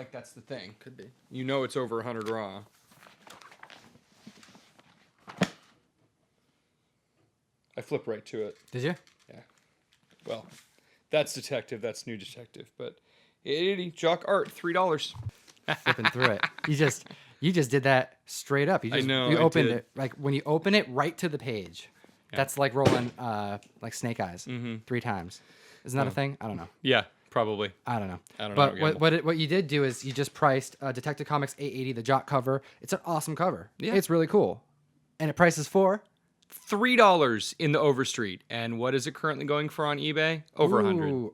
like that's the thing. Could be. You know it's over 100 raw. I flip right to it. Did you? Yeah. Well, that's Detective. That's New Detective. But 880 Jock Art, $3. Flipping through it. You just did that straight up. You just, I know. You I opened did. it like when you open it right to the page. Yeah. That's like rolling like snake eyes 3 times. Isn't that a thing? I don't know. Yeah, probably. I don't know. I don't but know. What you did do is you just priced Detective Comics 880, the Jock cover. It's an awesome cover. Yeah. It's really cool. And it prices for $3 in the Overstreet. And what is it currently going for on eBay? Over 100.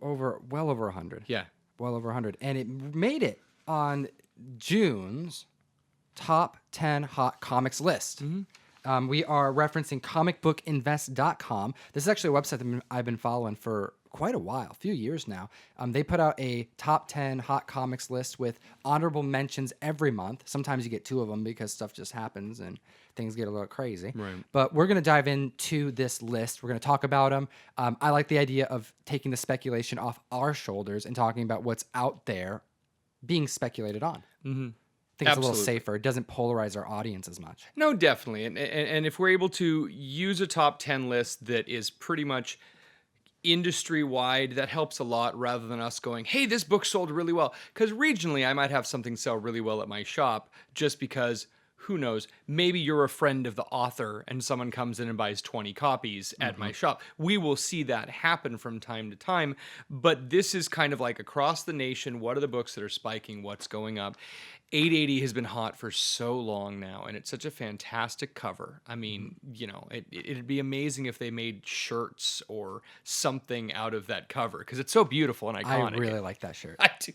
Well over 100. Yeah. Well over 100. And it made it on June's top 10 hot comics list. We are referencing comicbookinvest.com. This is actually a website that I've been following for quite a while, a few years now. They put out a top 10 hot comics list with honorable mentions every month. Sometimes you get 2 of them because stuff just happens and things get a little crazy. Right. But we're going to dive into this list. We're going to talk about them. I like the idea of taking the speculation off our shoulders and talking about what's out there being speculated on. I think it's a little safer. It doesn't polarize our audience as much. No, definitely. And if we're able to use a top 10 list that is pretty much industry-wide, that helps a lot rather than us going, hey, this book sold really well. Because regionally, I might have something sell really well at my shop just because, who knows, maybe you're a friend of the author and someone comes in and buys 20 copies at my shop. We will see that happen from time to time. But this is kind of like across the nation, what are the books that are spiking, what's going up? 880 has been hot for so long now, and it's such a fantastic cover. I mean, you know, it'd be amazing if they made shirts or something out of that cover because it's so beautiful and iconic. I really like that shirt. I do.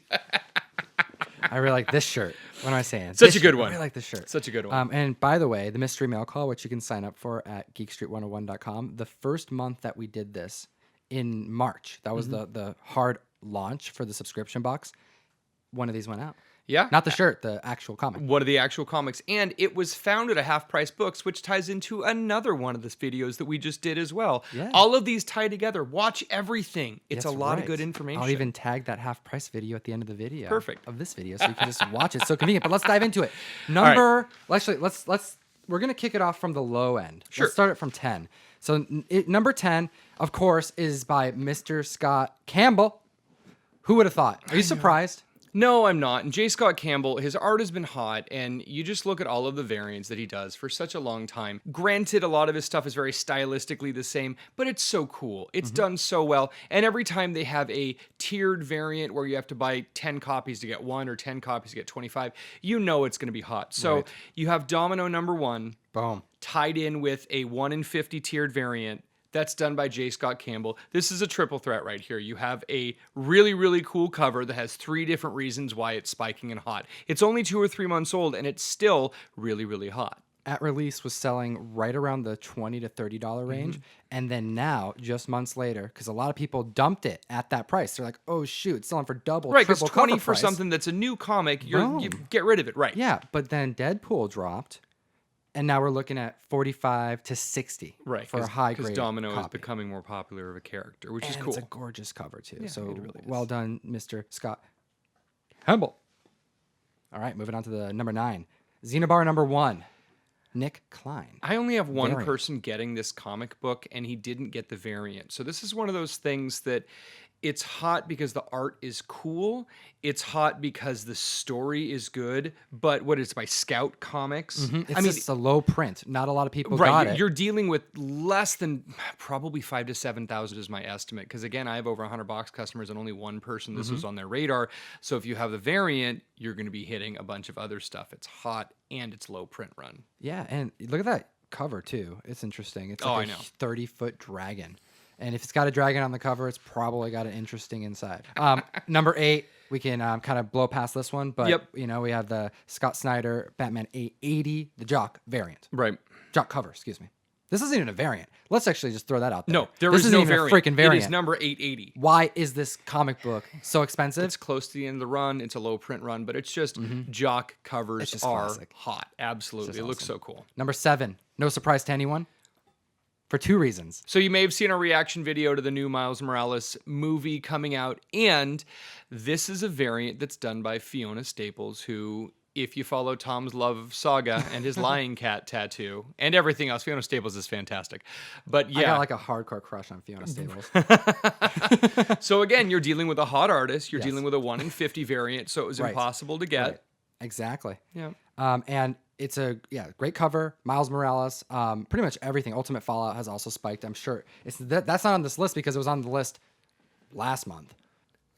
I really like this shirt. What am I saying? Such a good one. I really like this shirt. Such a good one. And by the way, the mystery mail call, which you can sign up for at geekstreet101.com, the first month that we did this in March, that was the hard launch for the subscription box, one of these went out. Yeah. Not the shirt, the actual comic. One of the actual comics. And it was found at a Half Price Books, which ties into another one of the videos that we just did as well. Yeah. All of these tie together. Watch everything. It's That's a lot right. of good information. I'll even tag that Half Price video at the end of the video. Perfect. Of this video, so you can just watch it. So convenient. But let's dive into it. Actually, we're gonna kick it off from the low end. Sure. Let's start it from 10. So number 10, of course, is by Mr. Scott Campbell. Who would have thought? Are you surprised? No, I'm not. And J. Scott Campbell, his art has been hot, and you just look at all of the variants that he does for such a long time. Granted, a lot of his stuff is very stylistically the same, but it's so cool. It's done so well. And every time they have a tiered variant where you have to buy 10 copies to get 1 or 10 copies to get 25, you know it's going to be hot. So you have Domino number 1. Boom. Tied in with a 1 in 50 tiered variant. That's done by J. Scott Campbell. This is a triple threat right here. You have a really, really cool cover that has 3 different reasons why it's spiking and hot. It's only 2 or 3 months old, and it's still really, really hot. At release was selling right around the $20 to $30 range. And then now, just months later, because a lot of people dumped it at that price. They're like, oh, shoot, it's selling for double, Right, because triple 20 cover for price. something that's a new comic, you Boom. get rid of it, right. Yeah, but then Deadpool dropped. And now we're looking at 45 to 60 for a high grade because Domino copy. is becoming more popular of a character, which is And cool. it's a gorgeous cover, too. Yeah, so it really is. well done, Mr. Scott Campbell. All right, moving on to the number 9. Xenobar number 1, Nick Klein. I only have one Variant. person getting this comic book, and he didn't get the variant. So this is one of those things that it's hot because the art is cool. It's hot because the story is good. But what is it, by Scout Comics? It's just a low print. Not a lot of people got right, it. you're dealing with less than probably 5,000 to 7,000 is my estimate. Because again, I have over 100 box customers and only one person this was on their radar. So if you have the variant, you're going to be hitting a bunch of other stuff. It's hot and it's low print run. Yeah, and look at that cover, too. It's interesting. It's like a 30-foot dragon. And if it's got a dragon on the cover, it's probably got an interesting inside. Number 8, we can kind of blow past this one. But, you know, we have the Scott Snyder Batman 880, the Jock variant. Right. Jock cover, excuse me. This isn't even a variant. Let's actually just throw that out there. No, there this is isn't no even variant. A freaking variant. It is number 880. Why is this comic book so expensive? It's close to the end of the run. It's a low print run, but it's just Jock covers are classic. hot. Absolutely. It looks so cool. Number 7, no surprise to anyone, for 2 reasons. So you may have seen a reaction video to the new Miles Morales movie coming out, and this is a variant that's done by Fiona Staples, who, if you follow Tom's love of Saga and his lion cat tattoo and everything else, Fiona Staples is fantastic. But yeah. I got like a hardcore crush on Fiona Staples. So again, you're dealing with a hot artist. You're Yes. dealing with a 1 in 50 variant, so it was impossible to get. Right. Exactly. Yeah. And it's a great cover. Miles Morales, pretty much everything. Ultimate Fallout has also spiked. I'm sure that's not on this list because it was on the list last month.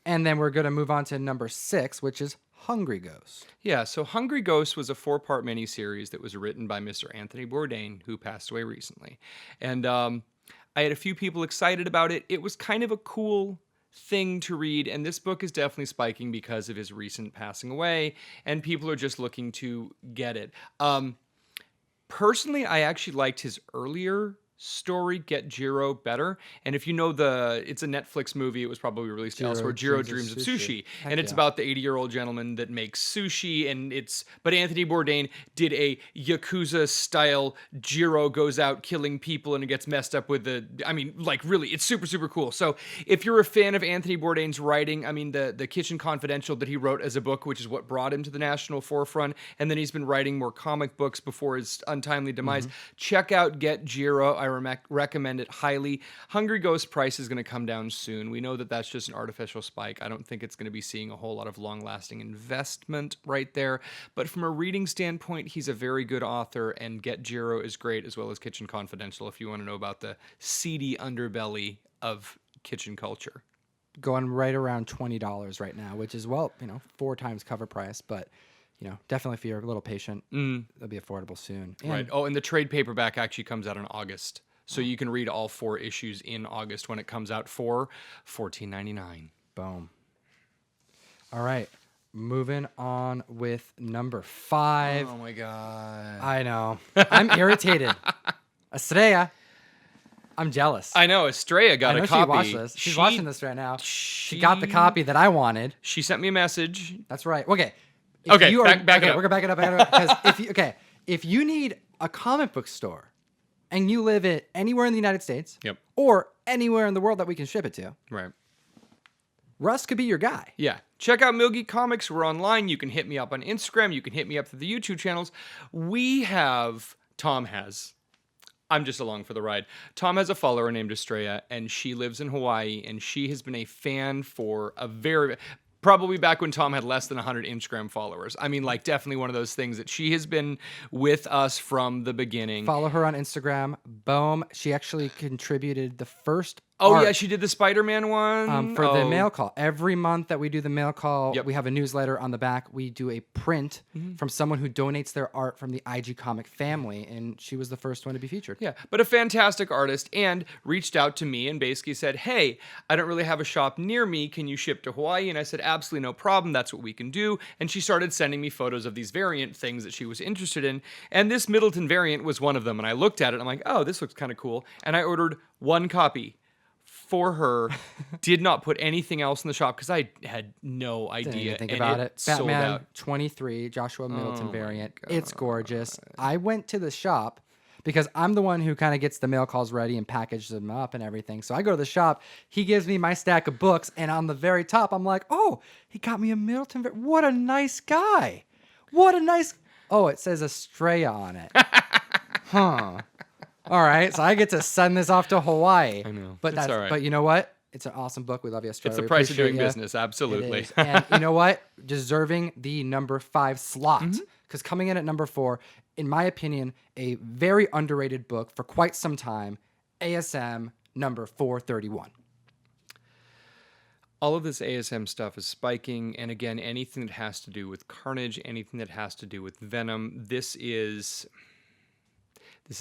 And then we're going to move on to number 6, which is Hungry Ghost. Yeah, so Hungry Ghost was a 4-part miniseries that was written by Mr. Anthony Bourdain, who passed away recently. And I had a few people excited about it. It was kind of a cool thing to read, and this book is definitely spiking because of his recent passing away, and people are just looking to get it. Personally, I actually liked his earlier story, Get Jiro, better. And if you know it's a Netflix movie, it was probably released elsewhere, Jiro Dreams of Sushi. And it's about the 80-year-old gentleman that makes sushi, but Anthony Bourdain did a Yakuza style Jiro goes out killing people and it gets messed up with really, it's super, super cool. So if you're a fan of Anthony Bourdain's writing, the Kitchen Confidential that he wrote as a book, which is what brought him to the national forefront, and then he's been writing more comic books before his untimely demise, check out Get Jiro. I recommend it highly. Hungry Ghost price is going to come down soon. We know that that's just an artificial spike. I don't think it's going to be seeing a whole lot of long-lasting investment right there. But from a reading standpoint, he's a very good author, and Get Jiro is great, as well as Kitchen Confidential, if you want to know about the seedy underbelly of kitchen culture. Going right around $20 right now, which is, 4 times cover price, but definitely if you're a little patient, it'll be affordable soon. And right. Oh, and the trade paperback actually comes out in August. So you can read all 4 issues in August when it comes out for $14.99. Boom. All right. Moving on with number 5. Oh, my God. I know. I'm irritated. Estrella. I'm jealous. I know. Estrella got a copy. She watched this. She's watching this right now. She got the copy that I wanted. She sent me a message. That's right. Okay. Back it up. We're gonna back it up. Because if you need a comic book store and you live anywhere in the United States, or anywhere in the world that we can ship it to, right, Russ could be your guy. Yeah. Check out MillGeekComics. We're online. You can hit me up on Instagram. You can hit me up through the YouTube channels. Tom has. I'm just along for the ride. Tom has a follower named Estrella, and she lives in Hawaii, and she has been a fan for probably back when Tom had less than 100 Instagram followers. Definitely one of those things that she has been with us from the beginning. Follow her on Instagram. Boom. She actually contributed the first art. Yeah, she did the Spider-Man one. For the mail call. Every month that we do the mail call, we have a newsletter on the back. We do a print from someone who donates their art from the IG comic family, and she was the first one to be featured. Yeah, but a fantastic artist, and reached out to me and basically said, hey, I don't really have a shop near me. Can you ship to Hawaii? And I said, absolutely no problem. That's what we can do. And she started sending me photos of these variant things that she was interested in, and this Middleton variant was one of them. And I looked at it, and I'm like, oh, this looks kind of cool. And I ordered 1 copy for her. Did not put anything else in the shop because I had no idea. Didn't even think about it. Sold Batman out. 23, Joshua Middleton variant. It's gorgeous. I went to the shop because I'm the one who kind of gets the mail calls ready and packages them up and everything. So I go to the shop. He gives me my stack of books, and on the very top, I'm like, oh, he got me a Middleton. What a nice guy. What a nice. Oh, it says Estrella on it. Huh. All right, so I get to send this off to Hawaii. I know, but that's all right. But you know what? It's an awesome book. We love you, Australia. It's the We price of doing appreciate ya. business, absolutely. It is. And you know what? Deserving the number 5 slot. Because coming in at number 4, in my opinion, a very underrated book for quite some time, ASM number 431. All of this ASM stuff is spiking, and again, anything that has to do with Carnage, anything that has to do with Venom, this is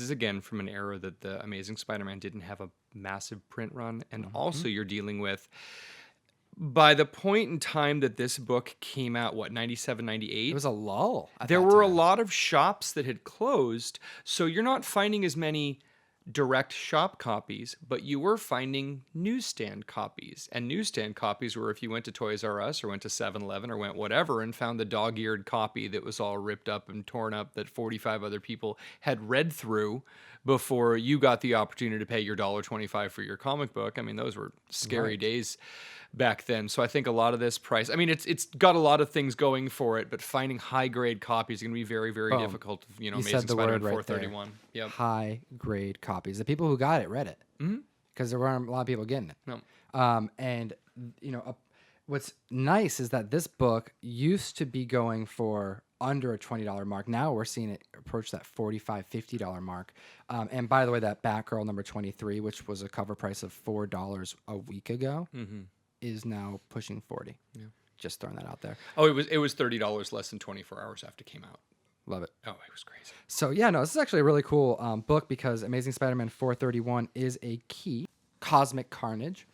again from an era that the Amazing Spider-Man didn't have a massive print run, and also you're dealing with, by the point in time that this book came out, 97, 98? It was a lull. There were a lot of shops that had closed, so you're not finding as many direct shop copies, but you were finding newsstand copies. And newsstand copies were if you went to Toys R Us or went to 7-Eleven or went whatever and found the dog-eared copy that was all ripped up and torn up that 45 other people had read through before you got the opportunity to pay your $1.25 for your comic book. I mean, those were scary days back then. So I think a lot of this price, I mean, it's got a lot of things going for it, but finding high grade copies is going to be very, very difficult. You know, You Amazing said the Spider-Man word right 431. Yep. High grade copies. The people who got it read it because there weren't a lot of people getting it. No. And you know, what's nice is that this book used to be going for under a $20 mark. Now we're seeing it approach that $45, $50 mark. And by the way, that Batgirl number 23, which was a cover price of $4 a week ago, is now pushing 40. Yeah. Just throwing that out there. Oh, it was $30 less than 24 hours after it came out. Love it. Oh, it was crazy. So yeah, no, this is actually a really cool book because Amazing Spider-Man 431 is a key cosmic carnage.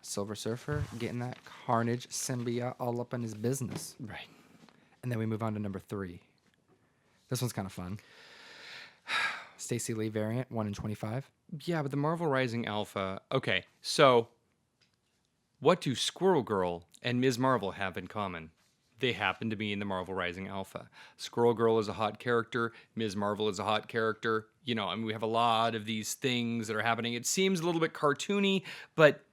Silver Surfer getting that carnage symbiote all up in his business. Right. And then we move on to number 3. This one's kind of fun. Stacey Lee variant, 1 in 25. Yeah, but the Marvel Rising Alpha. Okay, so what do Squirrel Girl and Ms. Marvel have in common? They happen to be in the Marvel Rising Alpha. Squirrel Girl is a hot character. Ms. Marvel is a hot character. You know, I mean, we have a lot of these things that are happening. It seems a little bit cartoony, but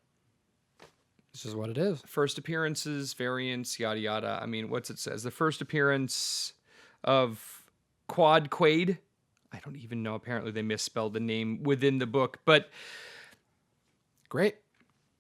This is what it is. first appearances, variants, yada yada. I mean, what's it says? The first appearance of Quad Quaid. I don't even know. Apparently, they misspelled the name within the book, but Great.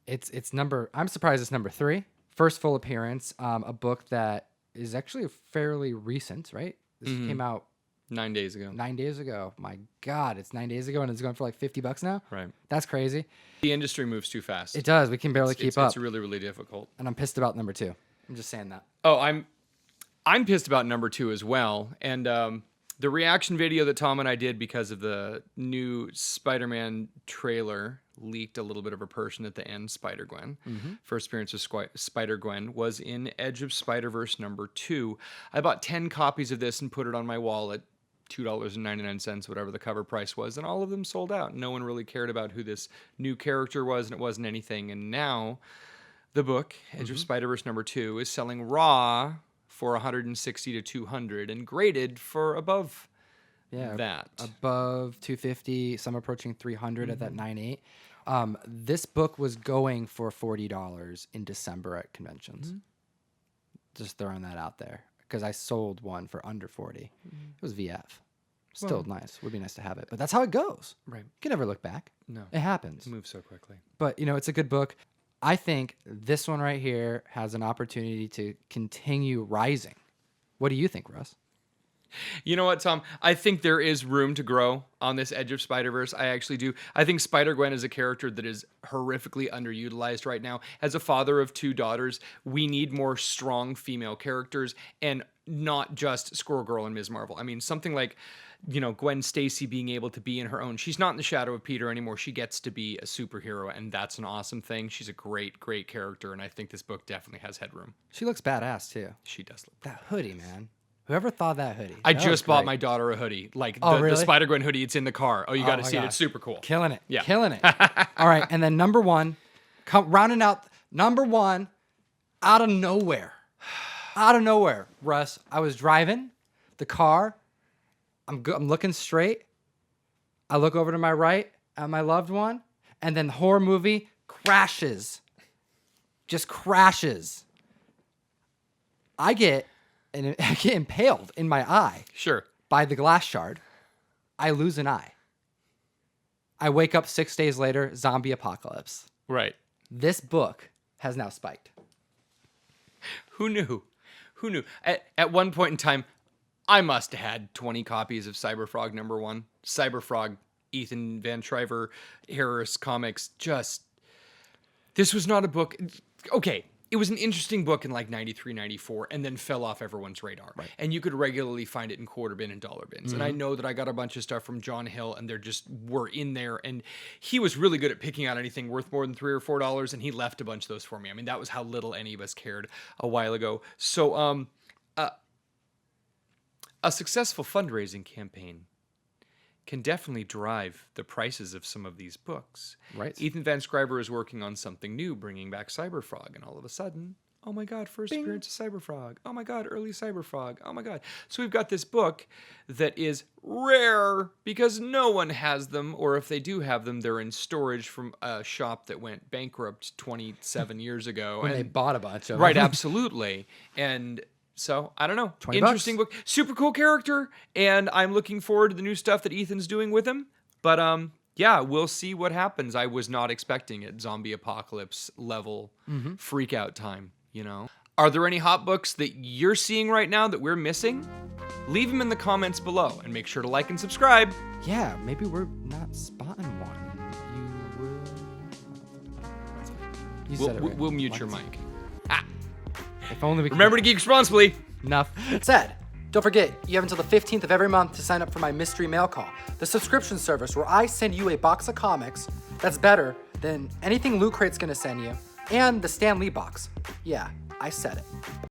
It's number. I'm surprised it's number 3. First full appearance. A book that is actually fairly recent, right? This came out 9 days ago. 9 days ago. My God, it's 9 days ago, and it's going for like $50 now. Right. That's crazy. The industry moves too fast. It does. We can barely keep up. It's really, really difficult. And I'm pissed about number 2. I'm just saying that. Oh, I'm pissed about number 2 as well. And the reaction video that Tom and I did because of the new Spider-Man trailer leaked a little bit of a person at the end, SpiderGwen. First appearance of SpiderGwen was in Edge of Spider-Verse number 2. I bought 10 copies of this and put it on my wall at $2.99, whatever the cover price was, and all of them sold out. No one really cared about who this new character was, and it wasn't anything. And now the book, Edge of Spider-Verse number 2, is selling raw for $160 to $200 and graded for above that. Above 250, some approaching 300 at that 9.8. This book was going for $40 in December at conventions. Just throwing that out there because I sold one for under 40. It was VF. Still nice. Would be nice to have it, but that's how it goes. Right. You can never look back. No. It happens. It moves so quickly. But, you know, it's a good book. I think this one right here has an opportunity to continue rising. What do you think, Russ? You know what, Tom? I think there is room to grow on this Edge of Spider-Verse. I actually do. I think Spider-Gwen is a character that is horrifically underutilized right now. As a father of 2 daughters, we need more strong female characters and not just Squirrel Girl and Ms. Marvel. I mean, something like, you know, Gwen Stacy being able to be in her own. She's not in the shadow of Peter anymore. She gets to be a superhero, and that's an awesome thing. She's a great, great character, and I think this book definitely has headroom. She looks badass, too. She does look That hoodie, man. Whoever thought that hoodie? I That just was bought great. my daughter a hoodie. Like really? the Spider-Gwen hoodie, it's in the car. Oh, you got to my see it. gosh. It's super cool. Killing it. Yeah. Killing it. All right. And then number 1, rounding out number 1 out of nowhere. Out of nowhere. Russ, I was driving the car. I'm looking straight. I look over to my right at my loved one. And then the horror movie crashes. Just crashes. I get impaled in my eye Sure. by the glass shard. I lose an eye. I wake up 6 days later, zombie apocalypse. Right. This book has now spiked. Who knew? Who knew? At one point in time, I must have had 20 copies of Cyberfrog number 1. Cyberfrog, Ethan Van Sciver, Harris Comics. This was not a book. Okay. It was an interesting book in like 93, 94, and then fell off everyone's radar. Right. And you could regularly find it in quarter bin and dollar bins. And I know that I got a bunch of stuff from John Hill, and they're just were in there. And he was really good at picking out anything worth more than $3 or $4, and he left a bunch of those for me. I mean, that was how little any of us cared a while ago. So, a successful fundraising campaign can definitely drive the prices of some of these books. Right. Ethan Van Scriver is working on something new, bringing back Cyberfrog, and all of a sudden, oh my God, first appearance of Cyberfrog. Oh my God, early Cyberfrog. Oh my God. So we've got this book that is rare because no one has them, or if they do have them, they're in storage from a shop that went bankrupt 27 years ago. When they bought a bunch of Right, them. absolutely. And so, I don't know. 20 Interesting bucks. book. Super cool character. And I'm looking forward to the new stuff that Ethan's doing with him. But yeah, we'll see what happens. I was not expecting it. Zombie apocalypse level freak out time, you know? Are there any hot books that you're seeing right now that we're missing? Leave them in the comments below and make sure to like and subscribe. Yeah, maybe we're not spotting one. You will. You said it right. We'll mute your mic. Ah, If only we could. remember to geek responsibly. Enough said. Don't forget, you have until the 15th of every month to sign up for my mystery mail call, the subscription service where I send you a box of comics that's better than anything Loot Crate's gonna send you, and the Stan Lee box. Yeah, I said it.